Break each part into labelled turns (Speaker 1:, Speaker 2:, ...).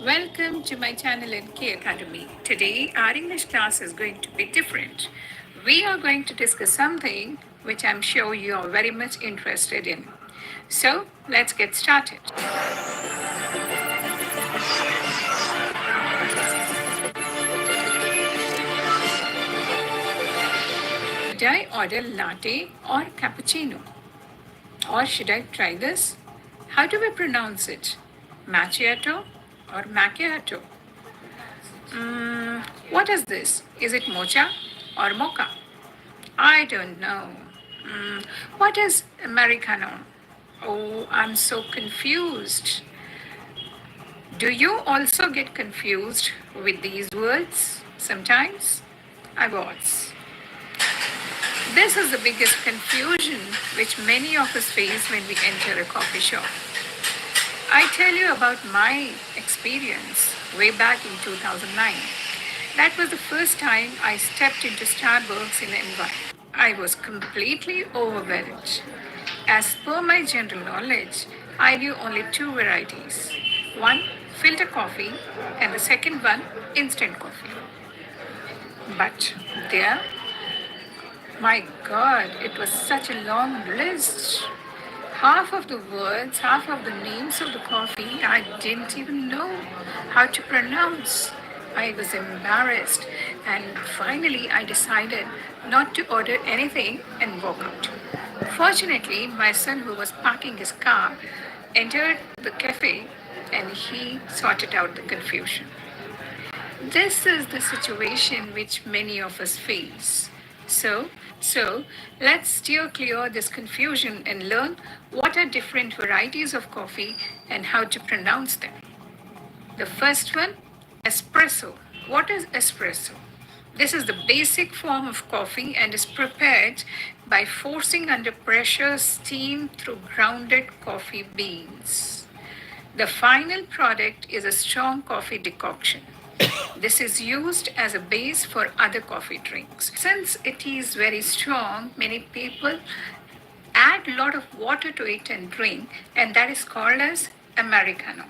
Speaker 1: Welcome to my channel NK Academy. Today, our English class is going to be different. We are going to discuss something which I'm sure you are very much interested in. So, let's get started. Should I order latte or cappuccino? Or should I try this? How do we pronounce it? Macchiato or macchiato? What is this? Is it mocha or mocha? I don't know. What is Americano? Oh, I'm so confused. Do you also get confused with these words sometimes? I was. This is the biggest confusion which many of us face when we enter a coffee shop. I tell you about my experience way back in 2009. That was the first time I stepped into Starbucks in NY. I was completely overwhelmed. As per my general knowledge, I knew only two varieties. One, filter coffee, and the second one, instant coffee. But there, my God, it was such a long list. Half of the words, half of the names of the coffee, I didn't even know how to pronounce. I was embarrassed, and finally, I decided not to order anything and walk out. Fortunately, my son, who was parking his car, entered the cafe and he sorted out the confusion. This is the situation which many of us face. So let's steer clear this confusion and learn what are different varieties of coffee and how to pronounce them. The first one, espresso. What is espresso? This is the basic form of coffee and is prepared by forcing under pressure steam through grounded coffee beans. The final product is a strong coffee decoction. This is used as a base for other coffee drinks. Since it is very strong, many people add a lot of water to it and drink, and that is called as Americano.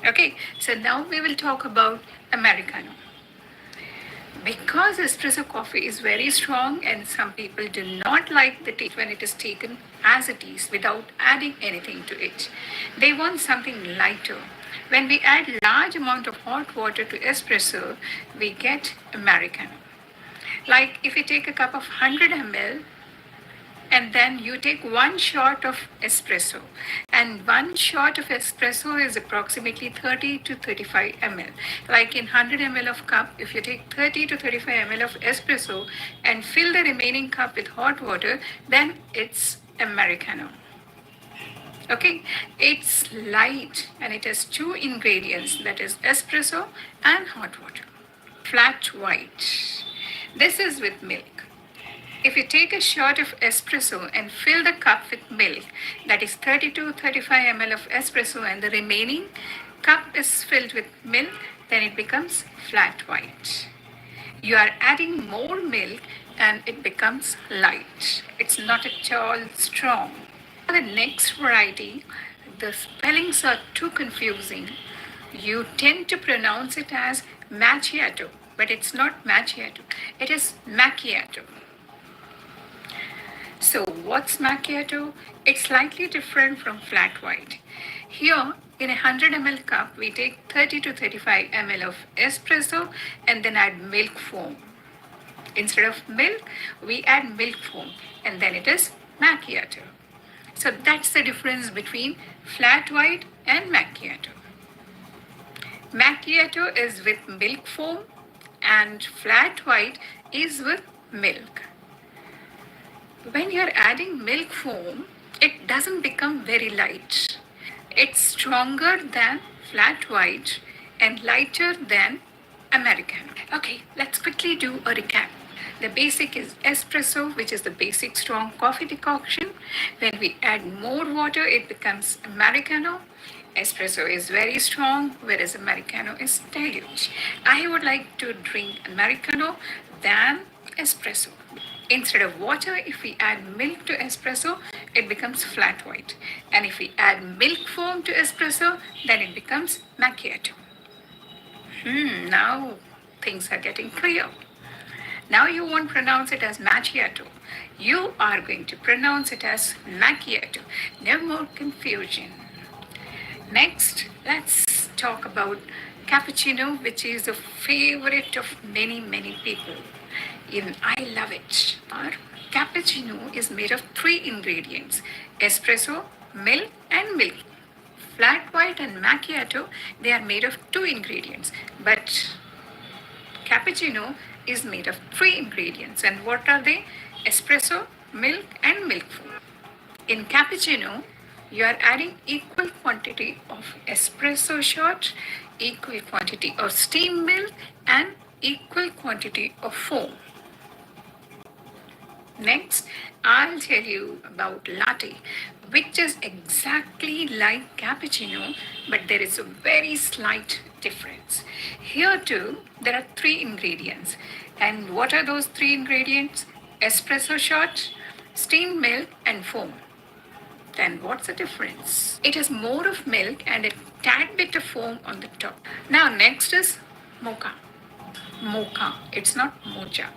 Speaker 1: Okay, so now we will talk about Americano. Because espresso coffee is very strong and some people do not like the taste when it is taken as it is without adding anything to it. They want something lighter. When we add large amount of hot water to espresso, we get Americano. Like if you take a cup of 100 ml and then you take one shot of espresso, and one shot of espresso is approximately 30 to 35 ml. Like in 100 ml of cup, if you take 30 to 35 ml of espresso and fill the remaining cup with hot water, then it's Americano. Okay, it's light and it has two ingredients, that is espresso and hot water. Flat white. This is with milk. If you take a shot of espresso and fill the cup with milk, that is 30 to 35 ml of espresso, and the remaining cup is filled with milk, then it becomes flat white. You are adding more milk and it becomes light. It's not at all strong. The next variety, the spellings are too confusing. You tend to pronounce it as macchiato, but it's not macchiato, it is macchiato. So what's macchiato? It's slightly different from flat white. Here in a 100 ml cup, we take 30 to 35 ml of espresso and then add milk foam. Instead of milk, we add milk foam and then it is macchiato. So that's the difference between flat white and macchiato. Macchiato is with milk foam and flat white is with milk. When you're adding milk foam, it doesn't become very light. It's stronger than flat white and lighter than Americano. Okay, let's quickly do a recap. The basic is espresso, which is the basic strong coffee decoction. When we add more water, it becomes Americano. Espresso is very strong, whereas Americano is dilute. I would like to drink Americano than espresso. Instead of water, if we add milk to espresso, it becomes flat white. And if we add milk foam to espresso, then it becomes macchiato. Now things are getting clear. Now you won't pronounce it as macchiato. You are going to pronounce it as macchiato. No more confusion. Next, let's talk about cappuccino, which is a favorite of many, many people. Even I love it. Our cappuccino is made of three ingredients: espresso, milk, and milk. Flat white and macchiato, they are made of two ingredients. But cappuccino is made of three ingredients. And what are they? Espresso, milk, and milk foam. In cappuccino, you are adding equal quantity of espresso shot, equal quantity of steamed milk, and equal quantity of foam. Next, I'll tell you about latte, which is exactly like cappuccino, but there is a very slight difference. Here too, there are three ingredients. And what are those three ingredients? Espresso shot, steamed milk, and foam. Then what's the difference? It has more of milk and a tad bit of foam on the top. Now next is mocha. Mocha. It's not mocha.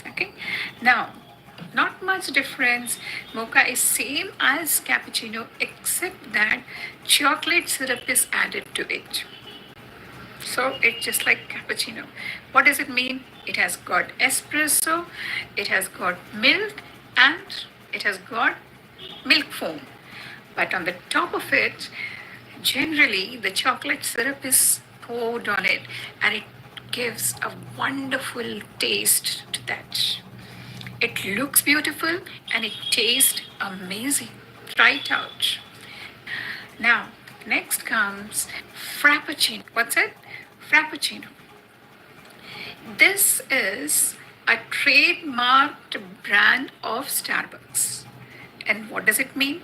Speaker 1: Okay. Now, not much difference. Mocha is same as cappuccino except that chocolate syrup is added to it. So it's just like cappuccino. What does it mean? It has got espresso, it has got milk, and it has got milk foam. But on the top of it, generally the chocolate syrup is poured on it and it gives a wonderful taste to that. It looks beautiful and it tastes amazing. Try it out. Now, next comes Frappuccino. What's it? Frappuccino. This is a trademarked brand of Starbucks. And what does it mean?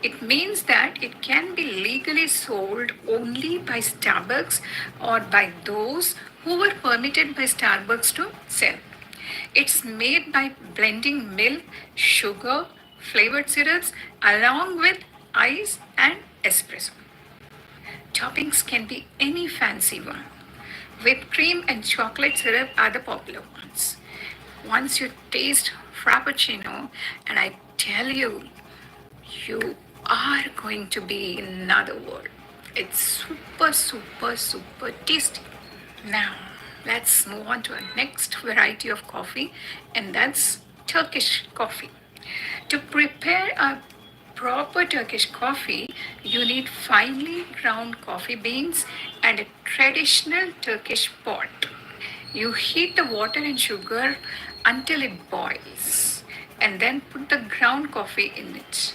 Speaker 1: It means that it can be legally sold only by Starbucks or by those who were permitted by Starbucks to sell. It's made by blending milk, sugar, flavored syrups along with ice and espresso. Toppings can be any fancy one. Whipped cream and chocolate syrup are the popular ones. Once you taste Frappuccino, and I tell you, you are going to be in another world. It's super, super, super tasty. Now, let's move on to our next variety of coffee, and that's Turkish coffee. To prepare a proper Turkish coffee, you need finely ground coffee beans and a traditional Turkish pot. You heat the water and sugar until it boils, and then put the ground coffee in it.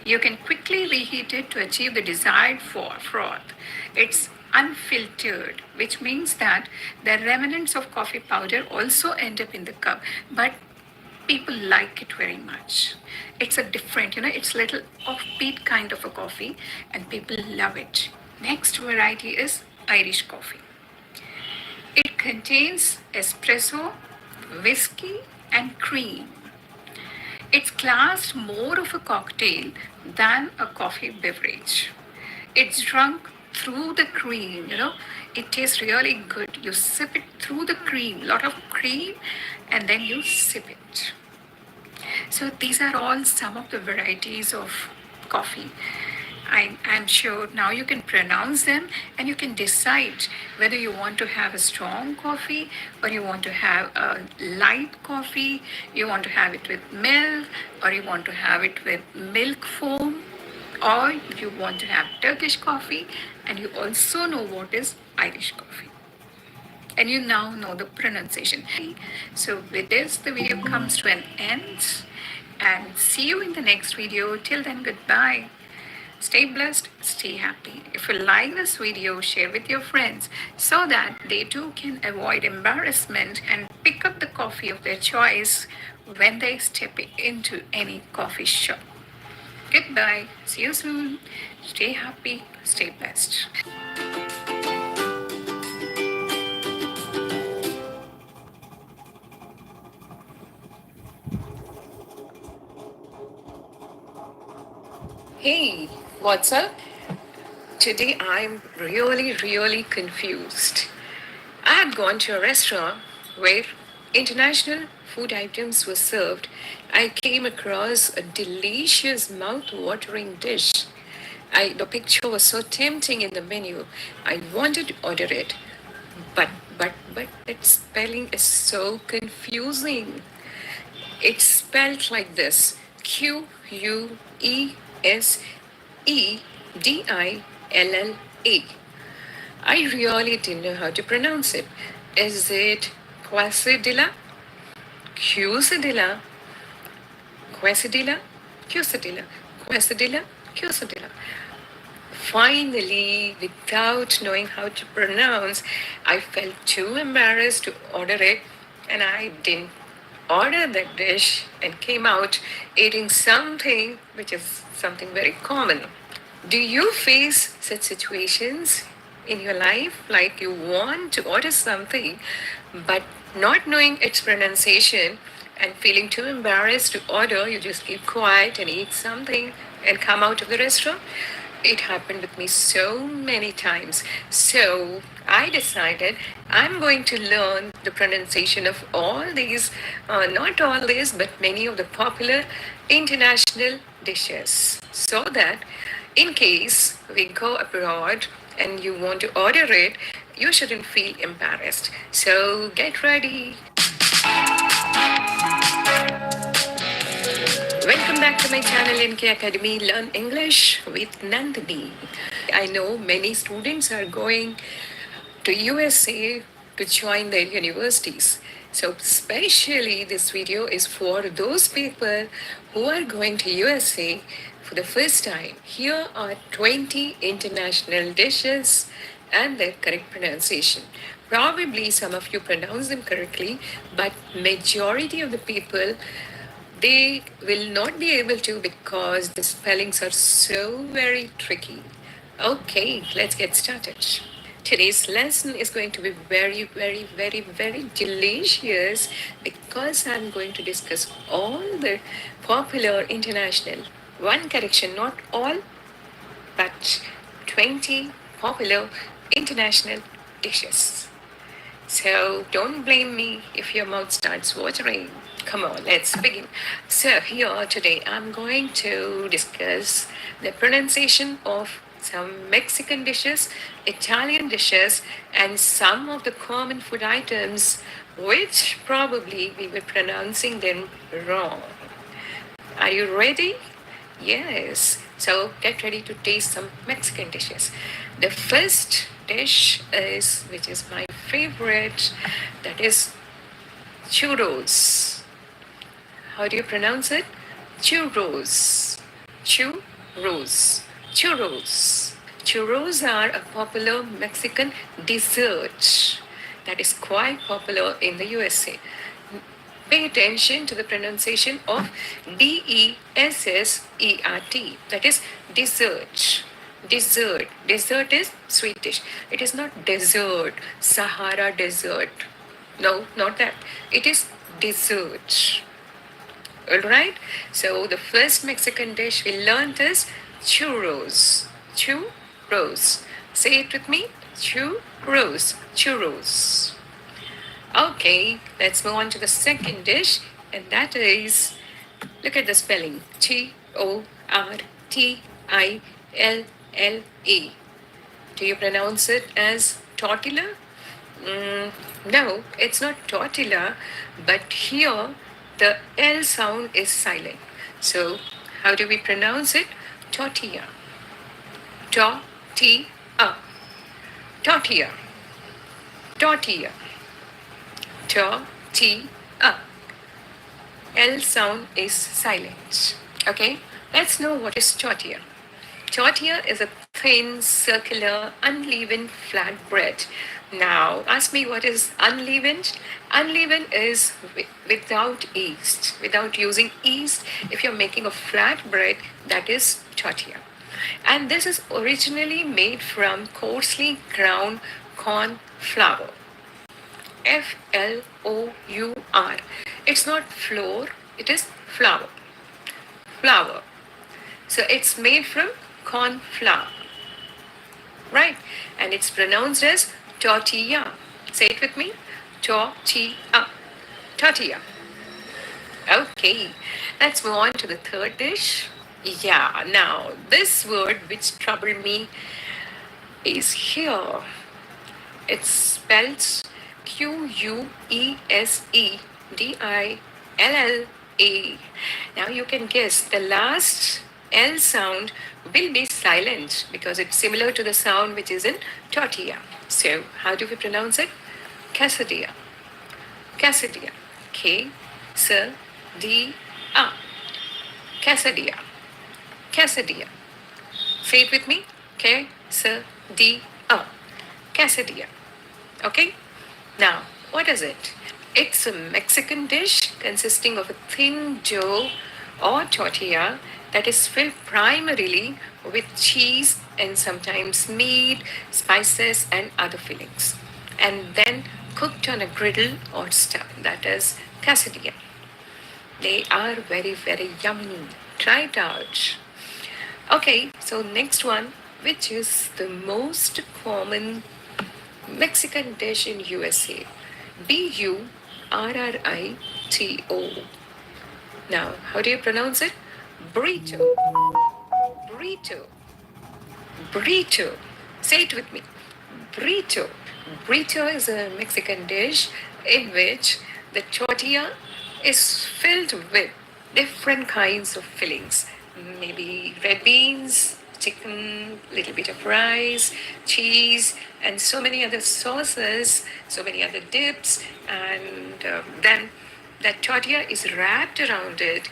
Speaker 1: You can quickly reheat it to achieve the desired froth. It's unfiltered, which means that the remnants of coffee powder also end up in the cup, but people like it very much. It's a different, it's a little offbeat kind of a coffee, and people love it. Next variety is Irish coffee. It contains espresso, whiskey, and cream. It's classed more of a cocktail than a coffee beverage. It's drunk through the cream, It tastes really good. You sip it through the cream, lot of cream, and then you sip it. So these are all some of the varieties of coffee. I'm sure now you can pronounce them and you can decide whether you want to have a strong coffee or you want to have a light coffee, you want to have it with milk or you want to have it with milk foam, or you want to have Turkish coffee and you also know what is Irish coffee. And you now know the pronunciation. So with this, the video comes to an end and see you in the next video. Till then, goodbye. Stay blessed, stay happy. If you like this video, share with your friends so that they too can avoid embarrassment and pick up the coffee of their choice when they step into any coffee shop. Goodbye. See you soon. Stay happy, stay blessed. Hey, what's up? Today I'm really confused. I had gone to a restaurant where international food items were served. I came across a delicious mouth-watering dish. The picture was so tempting in the menu. I wanted to order it, but its spelling is so confusing. It's spelled like this: Quesedilla. I really didn't know how to pronounce it. Is it Quesadilla? Quesadilla? Quesadilla? Quesadilla? Quesadilla? Quesadilla? Finally, without knowing how to pronounce, I felt too embarrassed to order it, and I didn't order that dish and came out eating something which is something very common. Do you face such situations in your life like you want to order something but not knowing its pronunciation and feeling too embarrassed to order, you just keep quiet and eat something and come out of the restaurant? It happened with me so many times. So I decided I'm going to learn the pronunciation of all these, not all these, but many of the popular international dishes so that in case we go abroad and you want to order it, you shouldn't feel embarrassed. So get ready. Welcome back to my channel NK Academy Learn English with Nandini. I know many students are going to USA to join their universities. So especially this video is for those people who are going to USA for the first time. Here are 20 international dishes and their correct pronunciation. Probably some of you pronounce them correctly, but majority of the people they will not be able to because the spellings are so very tricky. Okay, let's get started. Today's lesson is going to be very delicious because I'm going to discuss all the popular international, one correction, not all, but 20 popular international dishes. So don't blame me if your mouth starts watering. Come on, let's begin. So here today I'm going to discuss the pronunciation of some Mexican dishes, Italian dishes, and some of the common food items which probably we were pronouncing them wrong. Are you ready? Yes. So get ready to taste some Mexican dishes. The first dish is, which is my favorite, that is churros. How do you pronounce it? Churros. Churros. Churros. Churros are a popular Mexican dessert that is quite popular in the USA. Pay attention to the pronunciation of Dessert. That is dessert. Dessert. Dessert is sweet dish. It is not dessert, Sahara desert. No, not that. It is dessert. Alright? So the first Mexican dish we learned is churros. Churros. Say it with me. Churros. Churros. Okay, let's move on to the second dish, and that is, look at the spelling, Tortilla. Do you pronounce it as tortilla? No, it's not tortilla, but here the L sound is silent. So, how do we pronounce it? Tortilla. Tortilla. Tortilla. Tortilla. Tortilla. L sound is silent. Okay, let's know what is tortilla. Tortilla is a thin, circular, unleavened flat bread. Now, ask me what is unleavened? Unleavened is without yeast, without using yeast. If you're making a flat bread, that is tortilla. And this is originally made from coarsely ground corn flour. Flour. It's not flour, it is flour. Flour.
Speaker 2: So it's made from corn flour, right? And it's pronounced as tortilla. Say it with me. Tortilla. Tortilla. Okay, let's move on to the third dish. Yeah, now this word which troubled me is here. It's spelled Quesedilla. Now you can guess the last L sound will be silent because it's similar to the sound which is in tortilla. So how do we pronounce it? Quesadilla. Quesadilla. K S D A. Quesadilla. Quesadilla. Say it with me. Quesadilla. Quesadilla. Okay? Now, what is it? It's a Mexican dish consisting of a thin dough or tortilla that is filled primarily with cheese and sometimes meat, spices, and other fillings, and then cooked on a griddle or stove. That is quesadilla. They are very, very yummy. Try it out. Okay, so next one, which is the most common Mexican dish in USA. Burrito. Now, how do you pronounce it? Burrito. Burrito. Burrito. Say it with me. Burrito. Burrito is a Mexican dish in which the tortilla is filled with different kinds of fillings. Maybe red beans, chicken, little bit of rice, cheese, and so many other sauces, so many other dips, and then that tortilla is wrapped around it,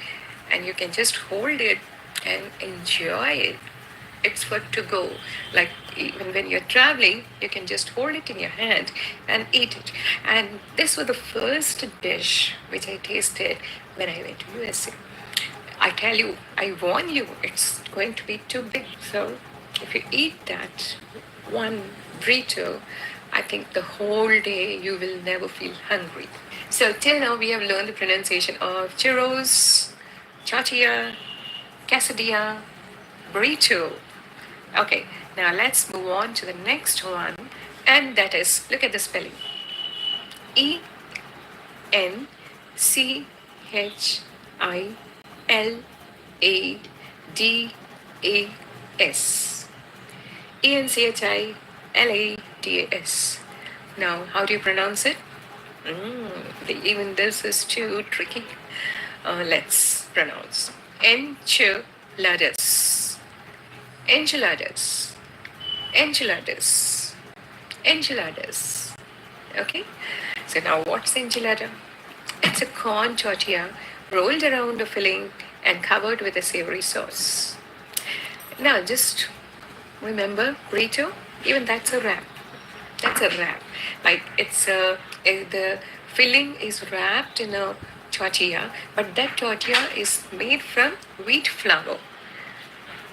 Speaker 2: and you can just hold it and enjoy it. It's for to go. Like even when you're traveling, you can just hold it in your hand and eat it. And this was the first dish which I tasted when I went to USA. I tell you, I warn you, it's going to be too big. So if you eat that one burrito, I think the whole day you will never feel hungry. So till now we have learned the pronunciation of churros, tortilla, quesadilla, burrito. Okay, now let's move on to the next one, and that is, look at the spelling. ENCHILADAS. ENCHILADAS. Now, how do you pronounce it? Even this is too tricky. Let's pronounce enchiladas. Enchiladas. Enchiladas. Enchiladas. Okay? So now what's enchilada? It's a corn tortilla rolled around a filling and covered with a savory sauce. Now just remember burrito, even that's a wrap. That's a wrap. Like the filling is wrapped in a tortilla, but that tortilla is made from wheat flour.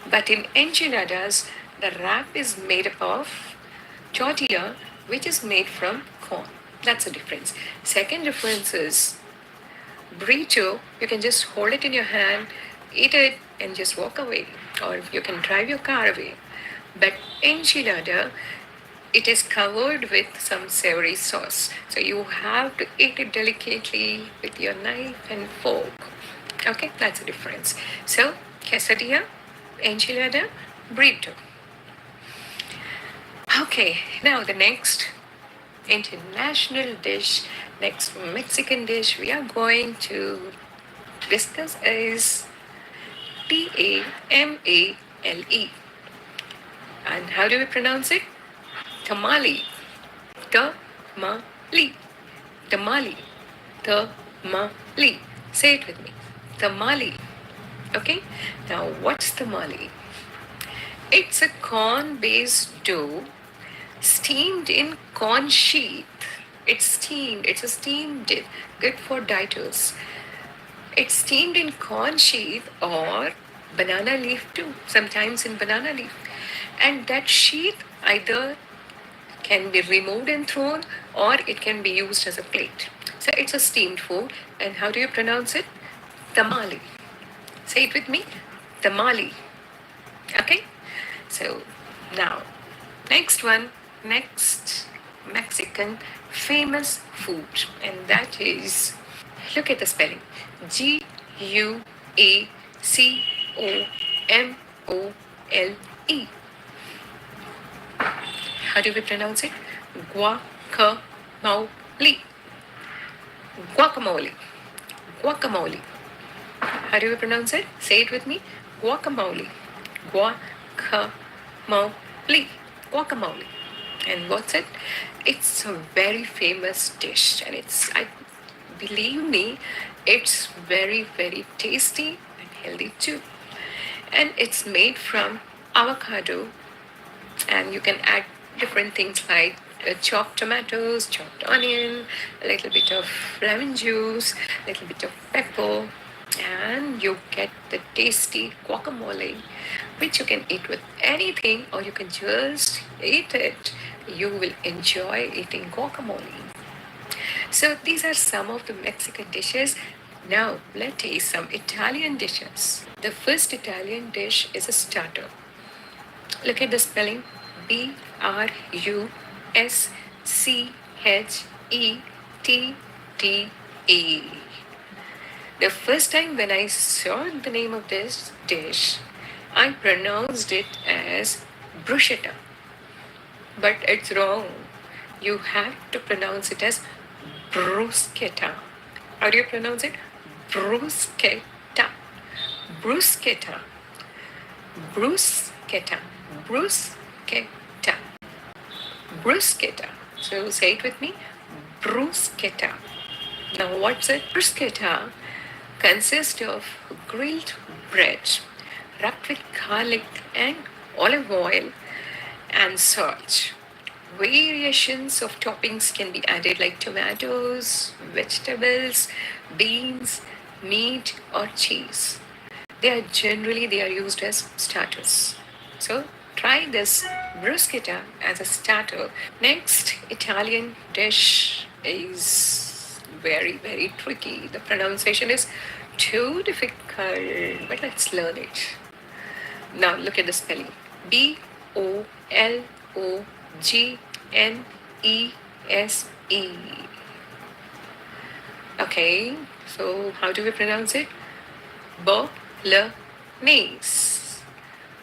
Speaker 2: But in enchiladas, the wrap is made up of tortilla, which is made from corn. That's the difference. Second difference is burrito, you can just hold it in your hand, eat it, and just walk away. Or you can drive your car away. But enchilada, it is covered with some savory sauce. So you have to eat it delicately with your knife and fork. Okay, that's the difference. So, quesadilla, enchilada, burrito. Okay, now the next international dish, next Mexican dish we are going to discuss is tamale. And how do we pronounce it? Tamale. Tamale. Tamale. Tamale. Say it with me. Tamale. Okay? Now, what's tamale? It's a corn-based dough steamed in corn sheath. It's steamed. It's a steamed dip. Good for dieters. It's steamed in corn sheath or banana leaf too. Sometimes in banana leaf. And that sheath either can be removed and thrown or it can be used as a plate. So it's a steamed food. And how do you pronounce it? Tamale. Say it with me. Tamale. Okay, so now next one, next Mexican famous food, and that is, look at the spelling, Guacomole. How do we pronounce it? Guacamole. Guacamole. Guacamole. How do we pronounce it? Say it with me. Guacamole. Guacamole. Guacamole. And what's it? It's a very famous dish, and I believe me, it's very, very tasty and healthy too. And it's made from avocado, and you can add different things like chopped tomatoes, chopped onion, a little bit of lemon juice, a little bit of pepper, and you get the tasty guacamole, which you can eat with anything or you can just eat it. You will enjoy eating guacamole. So these are some of the Mexican dishes. Now let's taste some Italian dishes. The first Italian dish is a starter. Look at the spelling, Bruschetté. The first time when I saw the name of this dish, I pronounced it as bruschetta. But it's wrong. You have to pronounce it as bruschetta. How do you pronounce it? Bruschetta. Bruschetta. Bruschetta. Bruschetta. Bruschetta. So say it with me. Bruschetta. Now what's it? Bruschetta consists of grilled bread wrapped with garlic and olive oil and salt. Variations of toppings can be added like tomatoes, vegetables, beans, meat or cheese. They are used as starters. So try this bruschetta as a starter. Next Italian dish is very, very tricky. The pronunciation is too difficult, but let's learn it. Now look at the spelling. Bologgnese. Okay, so how do we pronounce it? Bolognese.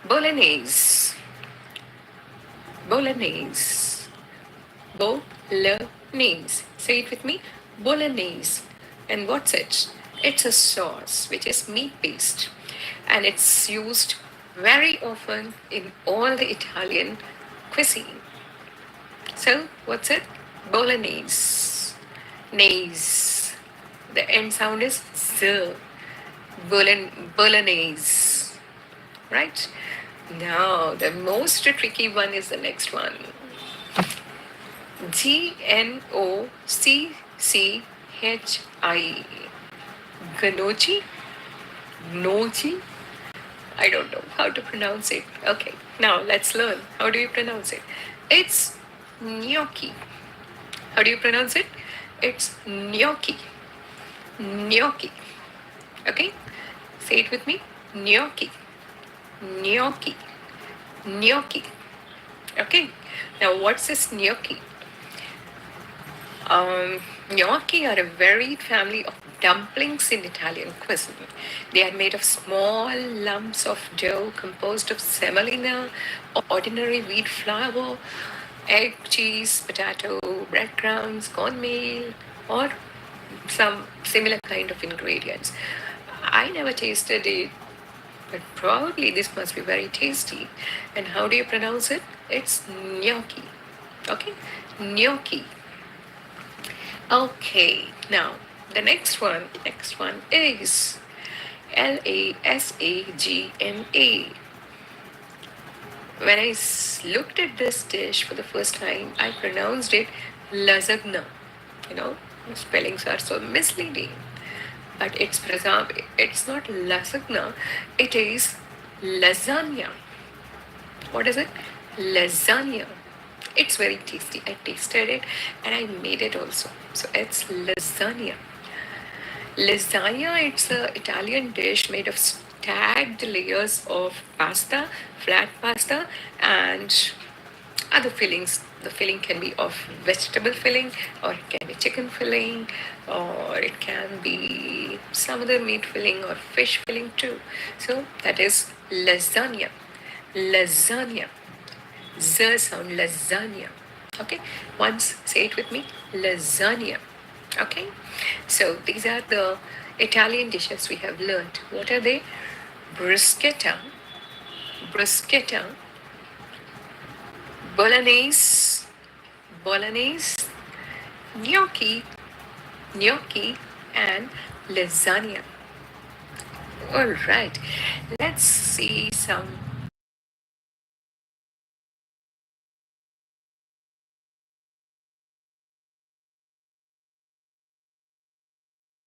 Speaker 2: Bolognese. Bolognese. Bolognese. Say it with me. Bolognese. And what's it? It's a sauce which is meat based, and it's used very often in all the Italian cuisine. So what's it? Bolognese. Naze. The end sound is z. Bolognese. Right? Now the most tricky one is the next one. Gnocchi. Gnocchi? Gnocchi? I don't know how to pronounce it. Okay, now let's learn. How do you pronounce it? It's gnocchi. How do you pronounce it? It's gnocchi. Gnocchi. Okay, say it with me. Gnocchi. Gnocchi. Gnocchi. Okay, now what's this gnocchi? Gnocchi are a varied family of dumplings in Italian cuisine. They are made of small lumps of dough composed of semolina, ordinary wheat flour, egg, cheese, potato, breadcrumbs, cornmeal, or some similar kind of ingredients. I never tasted it, but probably this must be very tasty. And how do you pronounce it? It's gnocchi. Okay, gnocchi. Okay, now the next one is Lasagna. When I looked at this dish for the first time, I pronounced it lasagna. You know, spellings are so misleading. But it's not lasagna, it is lasagna. What is it? Lasagna. It's very tasty. I tasted it and I made it also. So it's lasagna. Lasagna, it's an Italian dish made of stacked layers of pasta, flat pasta, and other fillings. The filling can be of vegetable filling, or it can be chicken filling, or it can be some other meat filling or fish filling too. So that is lasagna. Lasagna. Z sound, lasagna. Okay, once say it with me, lasagna. Okay, so these are the Italian dishes we have learned. What are they? Bruschetta, bruschetta, bolognese, bolognese, gnocchi, gnocchi, and lasagna. All right, let's see some